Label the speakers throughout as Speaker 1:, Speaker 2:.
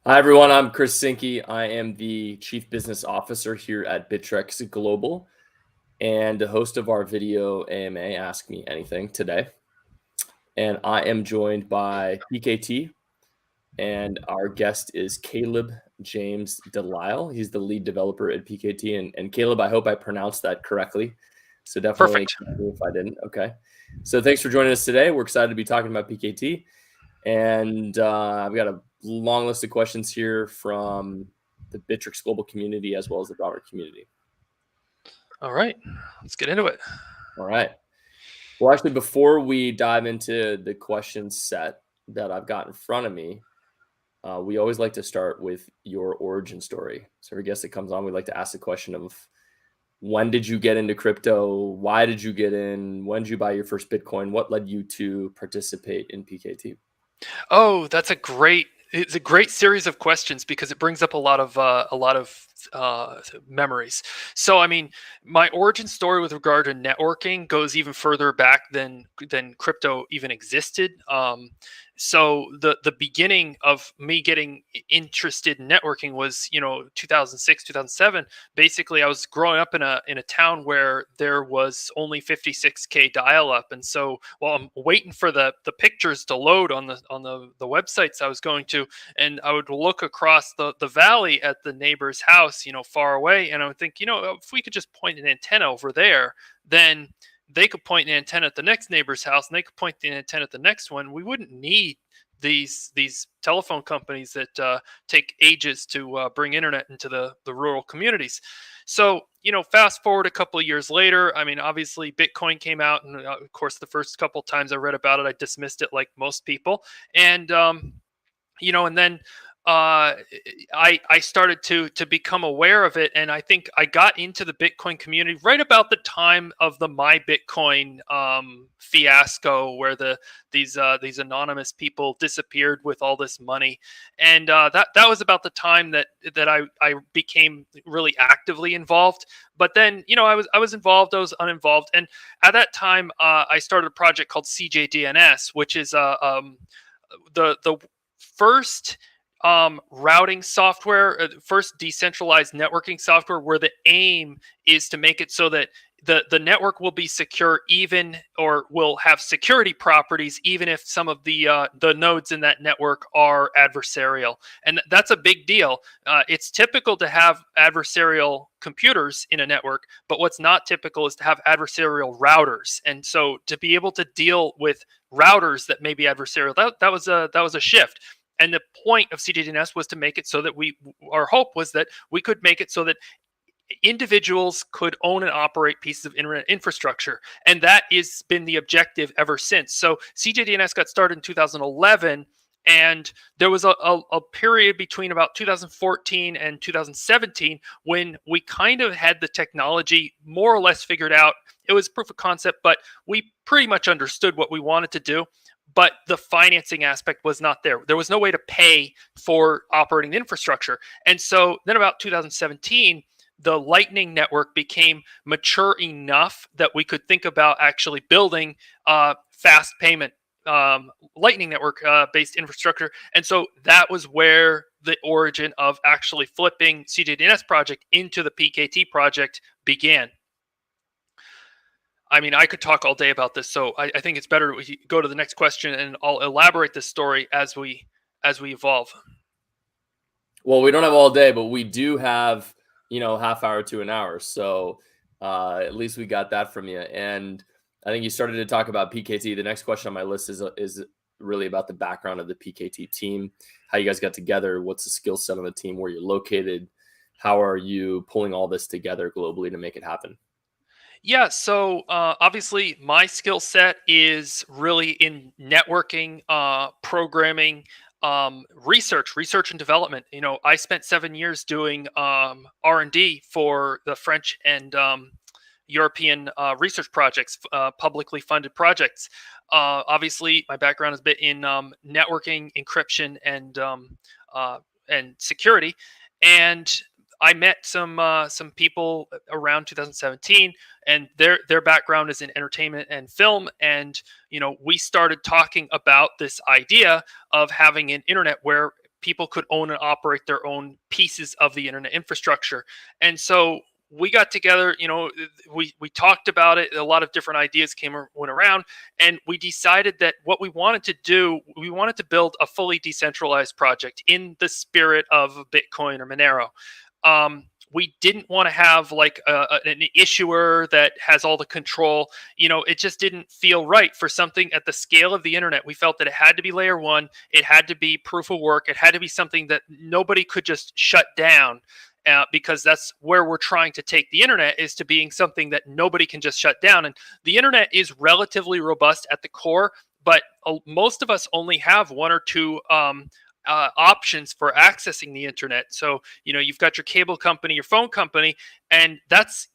Speaker 1: Hi, everyone. I'm Chris Sinke. I am the Chief Business Officer here at Bittrex Global and the host of our video AMA Ask Me Anything today. And I am joined by PKT, and our guest is Caleb James DeLisle. He's the lead developer at PKT. And Caleb, I hope I pronounced that correctly. So definitely
Speaker 2: Perfect.
Speaker 1: correct me if I didn't. Okay. So thanks for joining us today. We're excited to be talking about PKT. And I've got a long list of questions here from the Bittrex Global community as well as the broader community.
Speaker 2: All right, let's get into it.
Speaker 1: All right. Well, actually, before we dive into the question set that I've got in front of me, we always like to start with your origin story. So every guest that comes on, we like to ask the question of when did you get into crypto? Why did you get in? When did you buy your first Bitcoin? What led you to participate in PKT?
Speaker 2: Oh, it's a great series of questions because it brings up a lot of memories. So, I mean, my origin story with regard to networking goes even further back than crypto even existed. So the beginning of me getting interested in networking was 2006 2007. Basically, I was growing up in a town where there was only 56K dial up, and so while I'm waiting for the pictures to load on the websites I was going to, and I would look across the valley at the neighbor's house, far away, and I would think, if we could just point an antenna over there, then they could point an antenna at the next neighbor's house, and they could point the antenna at the next one. We wouldn't need these telephone companies that take ages to bring internet into the rural communities. So, fast forward a couple of years later, I mean, obviously Bitcoin came out, and of course, the first couple of times I read about it, I dismissed it like most people, and and then I started to become aware of it, and I think I got into the Bitcoin community right about the time of the My Bitcoin fiasco, where these anonymous people disappeared with all this money, and that was about the time that I became really actively involved. But then I was involved, I was uninvolved, and at that time I started a project called CJDNS, which is the first routing software, first decentralized networking software, where the aim is to make it so that the network will be secure, even, or will have security properties, even if some of the nodes in that network are adversarial. And that's a big deal. It's typical to have adversarial computers in a network, but what's not typical is to have adversarial routers. And so to be able to deal with routers that may be adversarial, that was a shift. And the point of CJDNS was to make it so that our hope was that we could make it so that individuals could own and operate pieces of internet infrastructure. And that has been the objective ever since. So CJDNS got started in 2011. And there was a period between about 2014 and 2017 when we kind of had the technology more or less figured out. It was proof of concept, but we pretty much understood what we wanted to do. But the financing aspect was not there. There was no way to pay for operating the infrastructure. And so then about 2017, the Lightning Network became mature enough that we could think about actually building fast payment Lightning Network based infrastructure. And so that was where the origin of actually flipping CJDNS project into the PKT project began. I mean, I could talk all day about this, so I think it's better we go to the next question, and I'll elaborate this story as we evolve.
Speaker 1: Well, we don't have all day, but we do have, half hour to an hour. So at least we got that from you. And I think you started to talk about PKT. The next question on my list is really about the background of the PKT team, how you guys got together, what's the skill set on the team, where you're located, how are you pulling all this together globally to make it happen?
Speaker 2: Yeah, so obviously my skill set is really in networking, programming, research and development. I spent 7 years doing R&D for the French and European research projects, publicly funded projects. Obviously, my background has been in networking, encryption, and security. And I met some people around 2017, and their background is in entertainment and film. And we started talking about this idea of having an internet where people could own and operate their own pieces of the internet infrastructure. And so we got together, we talked about it. A lot of different ideas went around, and we decided that what we wanted to do, we wanted to build a fully decentralized project in the spirit of Bitcoin or Monero. We didn't want to have like an issuer that has all the control. It just didn't feel right for something at the scale of the internet. We felt that it had to be layer one. It had to be proof of work. It had to be something that nobody could just shut down. Because that's where we're trying to take the internet, is to being something that nobody can just shut down. And the internet is relatively robust at the core, but most of us only have one or two options for accessing the internet. So, you've got your cable company, your phone company, and that's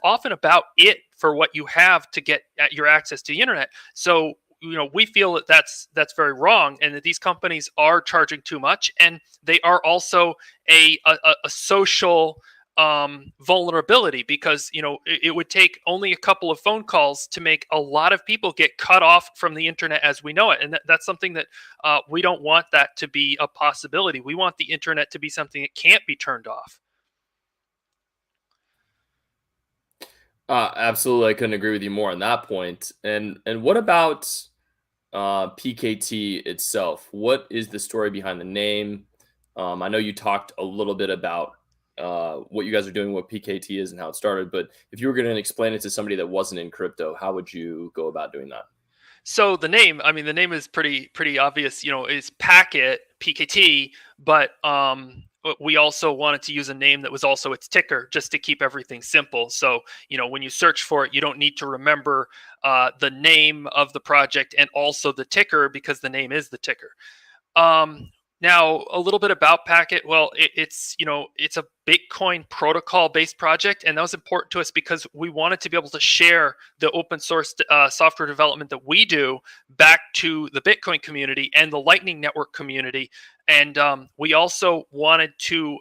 Speaker 2: often about it for what you have to get at your access to the internet. So, we feel that that's very wrong, and that these companies are charging too much, and they are also a social vulnerability, because it would take only a couple of phone calls to make a lot of people get cut off from the internet as we know it, and that's something that we don't want that to be a possibility. We want the internet to be something that can't be turned off.
Speaker 1: Absolutely, I couldn't agree with you more on that point. And what about PKT itself? What is the story behind the name? I know you talked a little bit about what you guys are doing, what PKT is, and how it started. But if you were going to explain it to somebody that wasn't in crypto, how would you go about doing that?
Speaker 2: So the name is pretty obvious. Is Packet PKT, but we also wanted to use a name that was also its ticker, just to keep everything simple. So when you search for it, you don't need to remember the name of the project and also the ticker, because the name is the ticker. Now, a little bit about Packet. Well, it's a Bitcoin protocol based project, and that was important to us because we wanted to be able to share the open source software development that we do back to the Bitcoin community and the Lightning Network community. And we also wanted to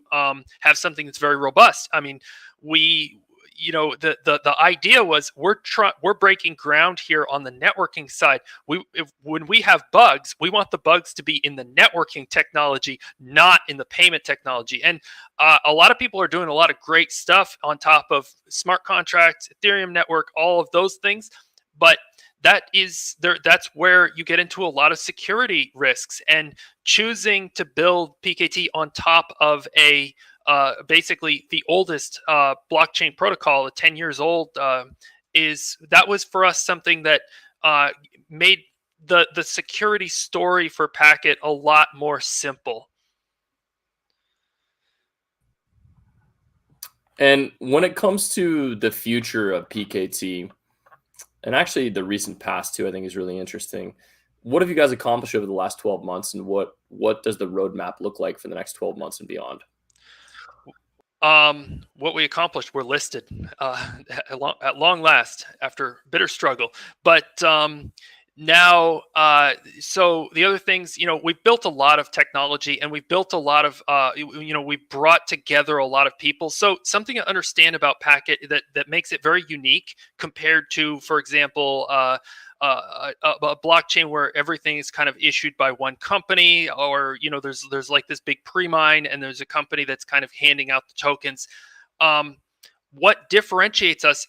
Speaker 2: have something that's very robust. I mean, the idea was we're breaking ground here on the networking side. When we have bugs, we want the bugs to be in the networking technology, not in the payment technology. And a lot of people are doing a lot of great stuff on top of smart contracts, Ethereum network, all of those things, but that's where you get into a lot of security risks. And choosing to build PKT on top of basically the oldest blockchain protocol, 10 years old, was for us something that made the security story for Packet a lot more simple.
Speaker 1: And when it comes to the future of PKT, and actually the recent past too, I think is really interesting. What have you guys accomplished over the last 12 months, and what does the roadmap look like for the next 12 months and beyond?
Speaker 2: What we accomplished, we're listed at long last after bitter struggle. But now, so the other things, we've built a lot of technology, and we've built a lot of, we've brought together a lot of people. So something to understand about Packet that makes it very unique compared to, for example, a blockchain where everything is kind of issued by one company, or there's like this big pre-mine, and there's a company that's kind of handing out the tokens. What differentiates us,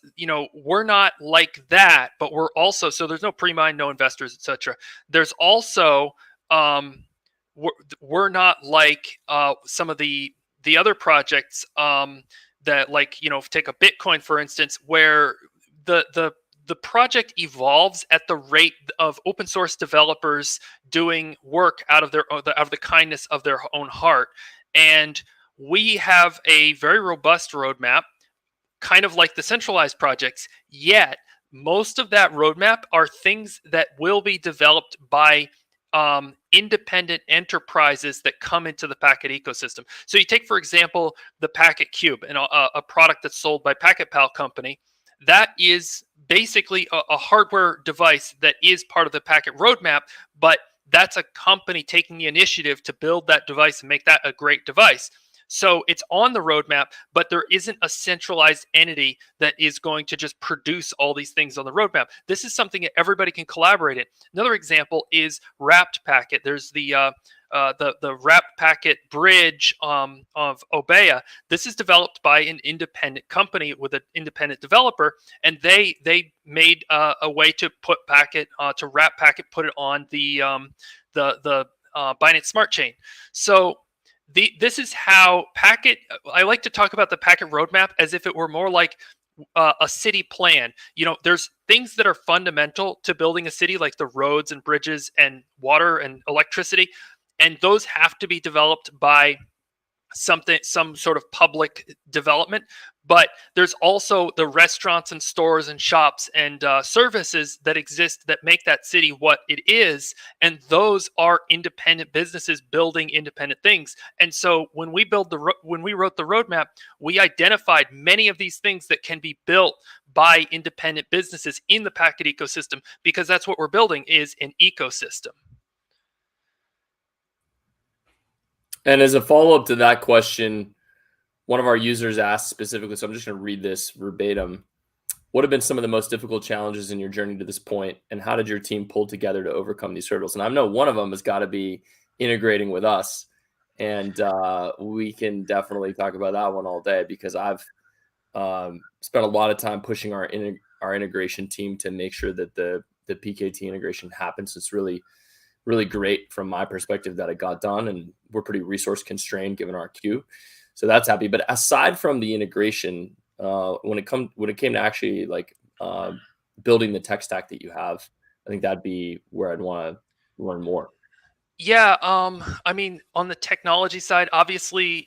Speaker 2: we're not like that, but we're also, so there's no pre-mine, no investors, etc. There's also we're not like some of the other projects that, like, take a Bitcoin for instance, where the project evolves at the rate of open source developers doing work out of the kindness of their own heart. And we have a very robust roadmap, kind of like the centralized projects, yet most of that roadmap are things that will be developed by independent enterprises that come into the Packet ecosystem. So you take, for example, the Packet Cube, and a product that's sold by Packet Pal company. That is basically a hardware device that is part of the Packet roadmap, but that's a company taking the initiative to build that device and make that a great device. So it's on the roadmap, but there isn't a centralized entity that is going to just produce all these things on the roadmap. This is something that everybody can collaborate in. Another example is Wrapped Packet. There's the Wrapped Packet bridge of Obeya. This is developed by an independent company with an independent developer, and they made a way to put Packet to wrap Packet, put it on the Binance Smart Chain. So this is how Packet. I like to talk about the Packet roadmap as if it were more like a city plan. There's things that are fundamental to building a city, like the roads and bridges and water and electricity, and those have to be developed by some sort of public development. But there's also the restaurants and stores and shops and services that exist that make that city what it is, and those are independent businesses building independent things. And so when we wrote the roadmap, we identified many of these things that can be built by independent businesses in the Packet ecosystem, because that's what we're building, is an ecosystem.
Speaker 1: And as a follow-up to that question, one of our users asked specifically, so I'm just going to read this verbatim. What have been some of the most difficult challenges in your journey to this point, and how did your team pull together to overcome these hurdles? And I know one of them has got to be integrating with us, and we can definitely talk about that one all day, because I've spent a lot of time pushing our integration team to make sure that the PKT integration happens. It's really great from my perspective that it got done, and we're pretty resource constrained given our queue. So that's happy. But aside from the integration, when it came to actually building the tech stack that you have, I think that'd be where I'd want to learn more.
Speaker 2: Yeah, I mean, on the technology side, obviously,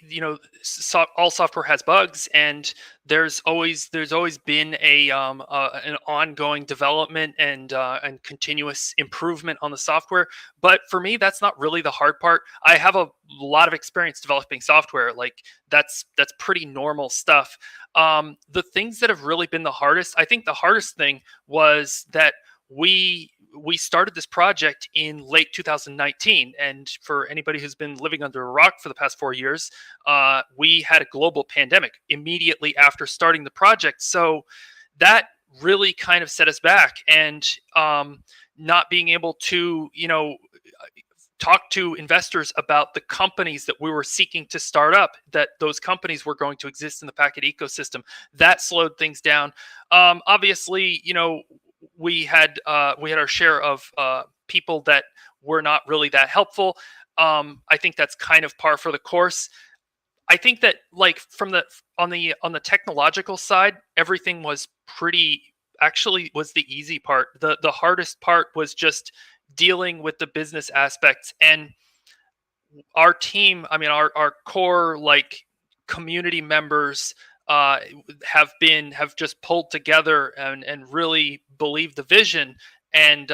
Speaker 2: all software has bugs, and there's always been an ongoing development and continuous improvement on the software. But for me, that's not really the hard part. I have a lot of experience developing software. Like that's pretty normal stuff. The things that have really been the hardest, I think the hardest thing was that we started this project in late 2019, and for anybody who's been living under a rock for the past 4 years, we had a global pandemic immediately after starting the project. So that really kind of set us back, and not being able to talk to investors about the companies that we were seeking to start up, that those companies were going to exist in the Packet ecosystem, that slowed things down. Obviously, we had our share of people that were not really that helpful. I think that's kind of par for the course. I think that on the technological side, everything was was the easy part. The hardest part was just dealing with the business aspects. And our team, I mean, our core community members have just pulled together and really believed the vision and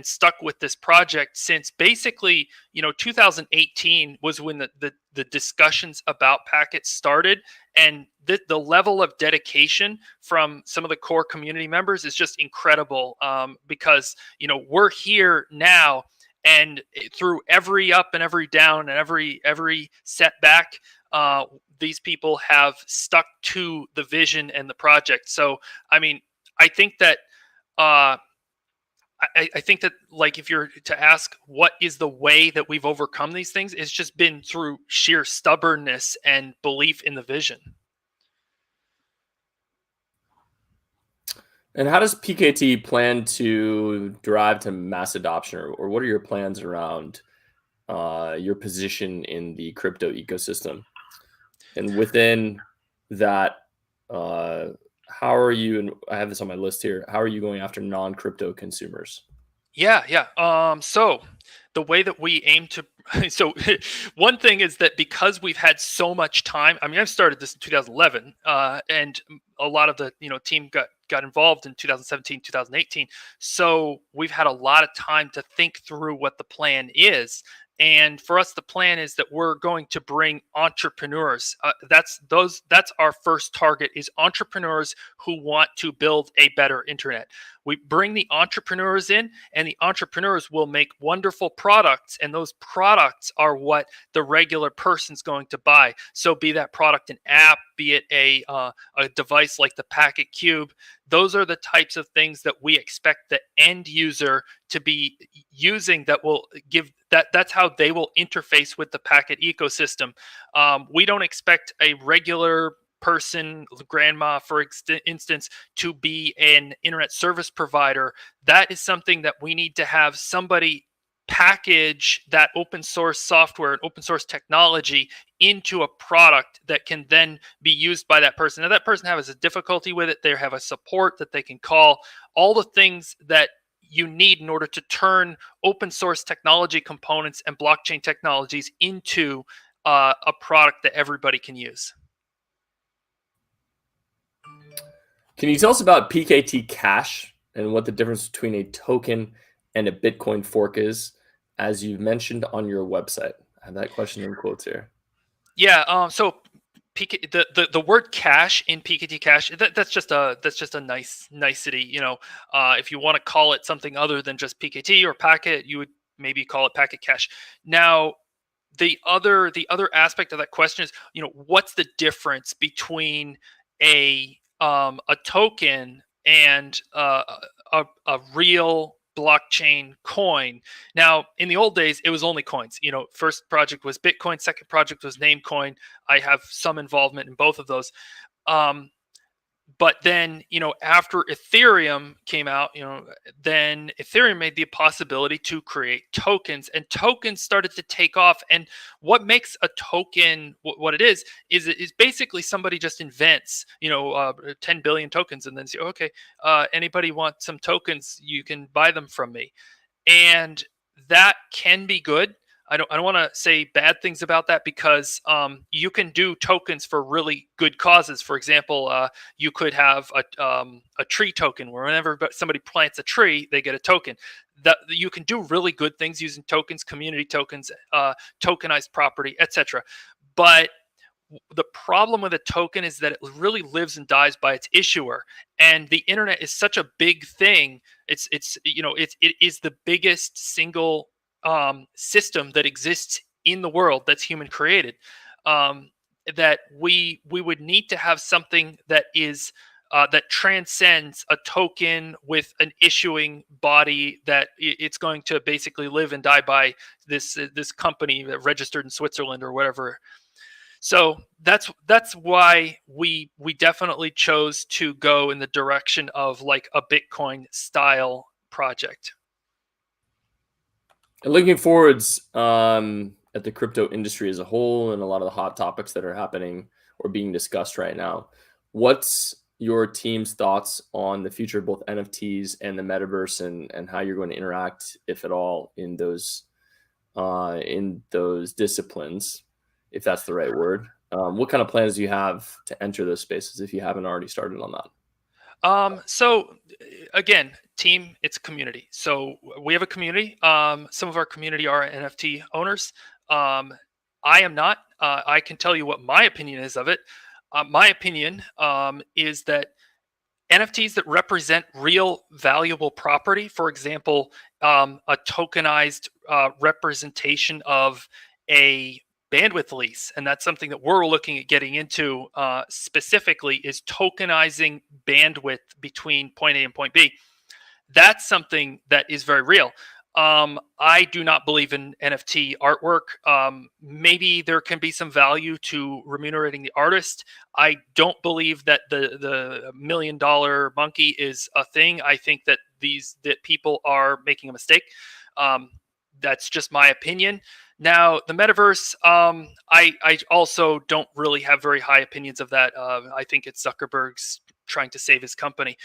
Speaker 2: stuck with this project since basically 2018 was when the discussions about Packet started, and the level of dedication from some of the core community members is just incredible, because we're here now, and through every up and every down and every setback, these people have stuck to the vision and the project. So, I mean, I think that if you're to ask what is the way that we've overcome these things, it's just been through sheer stubbornness and belief in the vision.
Speaker 1: And how does PKT plan to drive to mass adoption, or what are your plans around your position in the crypto ecosystem? And within that, how are you, and I have this on my list here, how are you going after non-crypto consumers?
Speaker 2: Yeah. So the way that we aim to, so one thing is that because we've had so much time, I mean, I started this in 2011, and a lot of the, team got involved in 2017, 2018. So we've had a lot of time to think through what the plan is. And for us, the plan is that we're going to bring entrepreneurs. That's our first target, is entrepreneurs who want to build a better internet. We bring the entrepreneurs in, and the entrepreneurs will make wonderful products, and those products are what the regular person's going to buy. So be that product an app, be it a device like the Packet Cube, those are the types of things that we expect the end user to be using, that will give that's how they will interface with the Packet ecosystem. We don't expect a regular person, grandma, for instance, to be an internet service provider. That is something that we need to have somebody package that open source software and open source technology into a product that can then be used by that person. Now, that person has a difficulty with it, they have a support that they can call, all the things that you need in order to turn open source technology components and blockchain technologies into a product that everybody can use.
Speaker 1: Can you tell us about PKT Cash and what the difference between a token and a Bitcoin fork is, as you've mentioned on your website? I have that question in quotes here.
Speaker 2: Yeah. So the word cash in PKT Cash, that's just a nice nicety. If you want to call it something other than just PKT or Packet, you would maybe call it Packet Cash. Now, the other aspect of that question is, what's the difference between a token and a real blockchain coin? Now, in the old days, it was only coins. First project was Bitcoin, second project was Namecoin. I have some involvement in both of those. But then, after Ethereum came out, then Ethereum made the possibility to create tokens, and tokens started to take off. And what makes a token what it is basically somebody just invents, 10 billion tokens, and then say, okay, anybody want some tokens, you can buy them from me. And that can be good. I don't want to say bad things about that, because you can do tokens for really good causes. For example, you could have a tree token, where whenever somebody plants a tree, they get a token. That you can do really good things using tokens, community tokens, tokenized property, etc. But the problem with a token is that it really lives and dies by its issuer, and the internet is such a big thing. It is the biggest single system that exists in the world that's human created, that we would need to have something that is that transcends a token with an issuing body, that it's going to basically live and die by this company that registered in Switzerland or whatever. So that's why we definitely chose to go in the direction of like a Bitcoin style project.
Speaker 1: And looking forwards at the crypto industry as a whole, and a lot of the hot topics that are happening or being discussed right now, what's your team's thoughts on the future of both NFTs and the metaverse, and how you're going to interact, if at all, in those disciplines, if that's the right word? What kind of plans do you have to enter those spaces, if you haven't already started on that?
Speaker 2: So again, team, it's community. So we have a community. Some of our community are NFT owners. I am not. I can tell you what my opinion is of it. My opinion is that NFTs that represent real valuable property, for example, a tokenized representation of a bandwidth lease, and that's something that we're looking at getting into specifically, is tokenizing bandwidth between point A and point B. That's something that is very real. I do not believe in NFT artwork. Maybe there can be some value to remunerating the artist. I don't believe that the $1 million monkey is a thing. I think that people are making a mistake. That's just my opinion. Now, the metaverse, I also don't really have very high opinions of that. I think it's Zuckerberg's trying to save his company.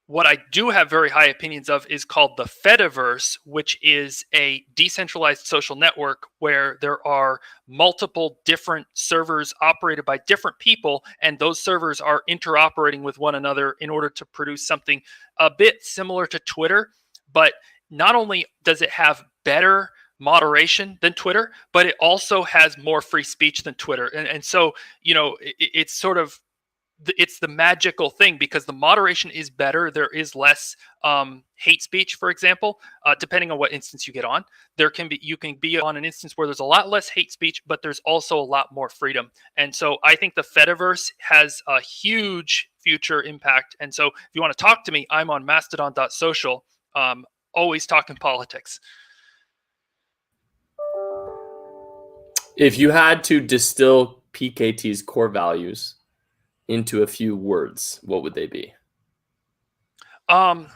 Speaker 2: What I do have very high opinions of is called the Fediverse, which is a decentralized social network where there are multiple different servers operated by different people, and those servers are interoperating with one another in order to produce something a bit similar to Twitter. But not only does it have better moderation than Twitter, but it also has more free speech than Twitter. And so, it's sort of it's the magical thing because the moderation is better. There is less hate speech, for example, depending on what instance you get on. You can be on an instance where there's a lot less hate speech, but there's also a lot more freedom. And so I think the Fediverse has a huge future impact. And so if you want to talk to me, I'm on mastodon.social, always talking politics.
Speaker 1: If you had to distill PKT's core values into a few words, what would they be?
Speaker 2: Well,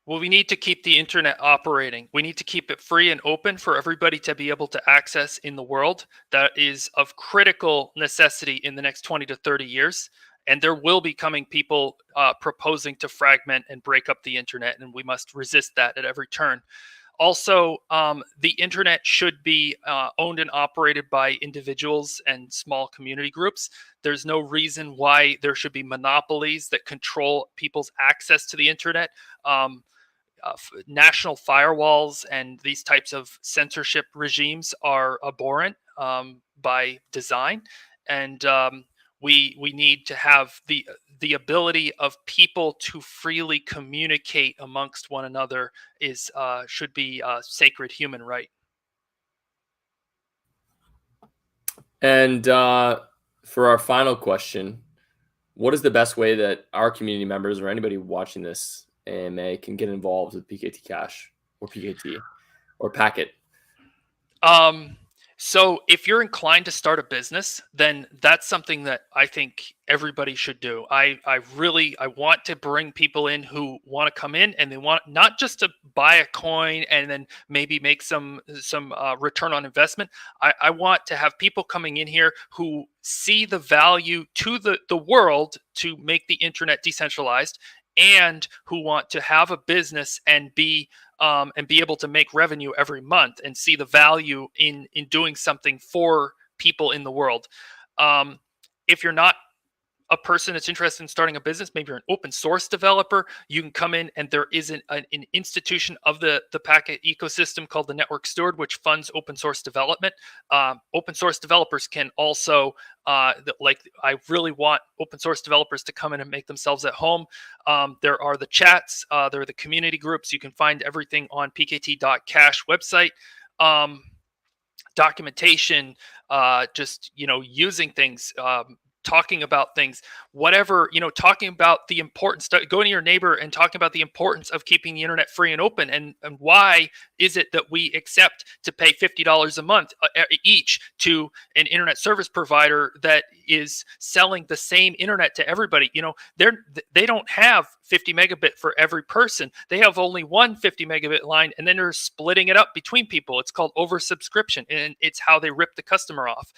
Speaker 2: we need to keep the internet operating. We need to keep it free and open for everybody to be able to access in the world. That is of critical necessity in the next 20 to 30 years. And there will be coming people proposing to fragment and break up the internet, and we must resist that at every turn. Also, the internet should be owned and operated by individuals and small community groups. There's no reason why there should be monopolies that control people's access to the internet. National firewalls and these types of censorship regimes are abhorrent by design, and we need to have the ability of people to freely communicate amongst one another should be a sacred human right.
Speaker 1: And for our final question, what is the best way that our community members or anybody watching this AMA can get involved with PKT Cash or PKT or Packet?
Speaker 2: So if you're inclined to start a business, then that's something that I think everybody should do. I want to bring people in who want to come in and they want not just to buy a coin and then maybe make some return on investment. I want to have people coming in here who see the value to the world to make the internet decentralized, and who want to have a business and be able to make revenue every month and see the value in doing something for people in the world. If you're not a person that's interested in starting a business, maybe you're an open source developer, you can come in and there is an institution of the Packet ecosystem called the Network Steward, which funds open source development. Open source developers can also, I really want open source developers to come in and make themselves at home. There are the chats, there are the community groups. You can find everything on pkt.cash website. Documentation, just, using things, talking about things, whatever, talking about the importance, going to your neighbor and talking about the importance of keeping the internet free and open, and why is it that we accept to pay $50 a month each to an internet service provider that is selling the same internet to everybody. They don't have 50 megabit for every person. They have only one 50 megabit line, and then they're splitting it up between people. It's called oversubscription, and it's how they rip the customer off.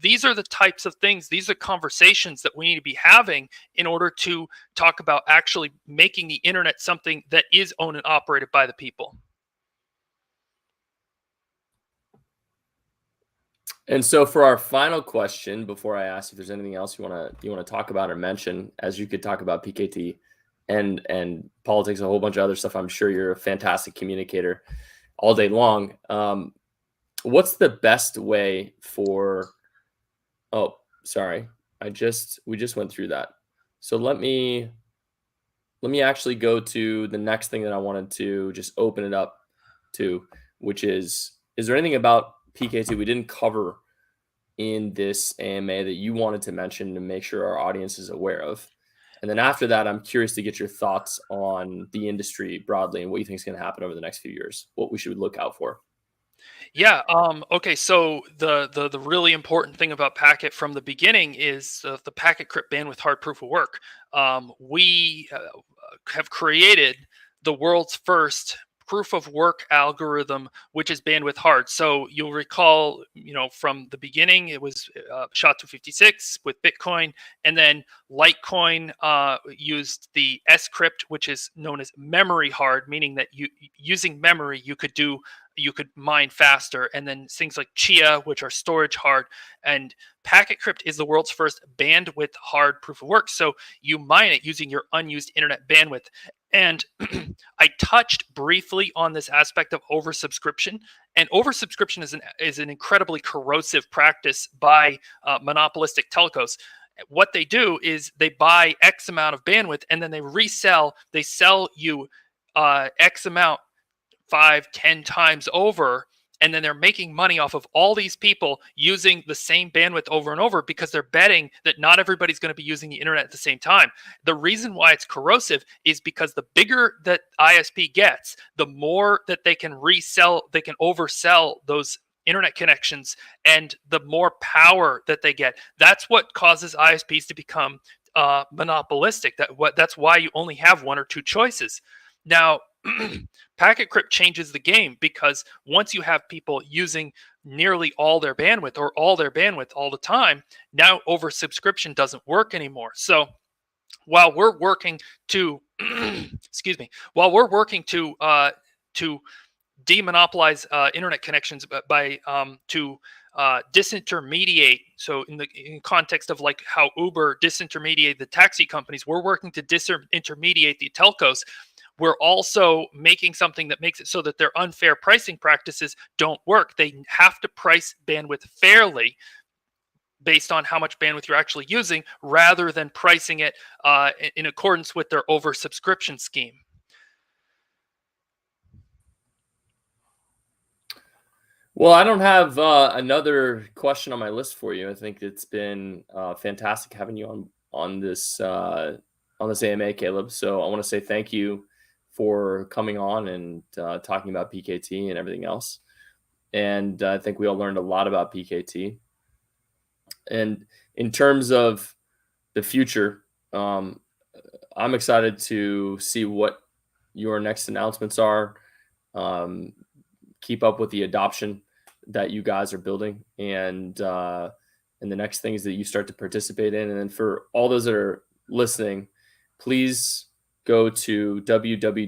Speaker 2: These are the types of things, these are conversations that we need to be having in order to talk about actually making the internet something that is owned and operated by the people.
Speaker 1: And so for our final question, before I ask if there's anything else you want to talk about or mention, as you could talk about PKT and politics, a whole bunch of other stuff. I'm sure you're a fantastic communicator all day long. What's the best way for... Oh, sorry. We just went through that. So let me actually go to the next thing that I wanted to just open it up to, which is there anything about PKT we didn't cover in this AMA that you wanted to mention to make sure our audience is aware of? And then after that, I'm curious to get your thoughts on the industry broadly and what you think is going to happen over the next few years, what we should look out for.
Speaker 2: Yeah. Okay. So the really important thing about Packet from the beginning is the Packet crypt bandwidth hard proof of work. We have created the world's first proof of work algorithm, which is bandwidth hard. So you'll recall, from the beginning, it was SHA-256 with Bitcoin, and then Litecoin used the S-crypt, which is known as memory hard, meaning that using memory, you could mine faster, and then things like Chia, which are storage hard, and Packet Crypt is the world's first bandwidth hard proof of work. So you mine it using your unused internet bandwidth. And I touched briefly on this aspect of oversubscription, and oversubscription is an incredibly corrosive practice by monopolistic telcos. What they do is they buy X amount of bandwidth, and then they sell you X amount 5, 10 times over, and then they're making money off of all these people using the same bandwidth over and over because they're betting that not everybody's going to be using the internet at the same time. The reason why it's corrosive is because the bigger that ISP gets, the more that they can oversell those internet connections, and the more power that they get. That's what causes ISPs to become monopolistic. That's why you only have one or two choices. Now, Packet Crypt changes the game, because once you have people using nearly all their bandwidth or all their bandwidth all the time, now oversubscription doesn't work anymore. So while we're working to to demonopolize internet connections by to disintermediate. So in context of like how Uber disintermediate the taxi companies, we're working to disintermediate the telcos. We're also making something that makes it so that their unfair pricing practices don't work. They have to price bandwidth fairly based on how much bandwidth you're actually using, rather than pricing it in accordance with their oversubscription scheme.
Speaker 1: Well, I don't have another question on my list for you. I think it's been fantastic having you on this AMA, Caleb. So I want to say thank you for coming on and talking about PKT and everything else. And I think we all learned a lot about PKT. And in terms of the future, I'm excited to see what your next announcements are. Keep up with the adoption that you guys are building, and the next things that you start to participate in. And then for all those that are listening, please go to www.pkt.cash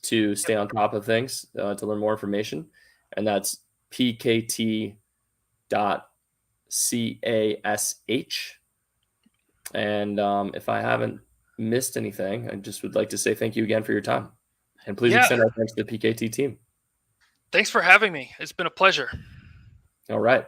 Speaker 1: to stay on top of things, to learn more information. And that's pkt.cash. And if I haven't missed anything, I just would like to say thank you again for your time. And please extend our thanks to the PKT team.
Speaker 2: Thanks for having me. It's been a pleasure.
Speaker 1: All right.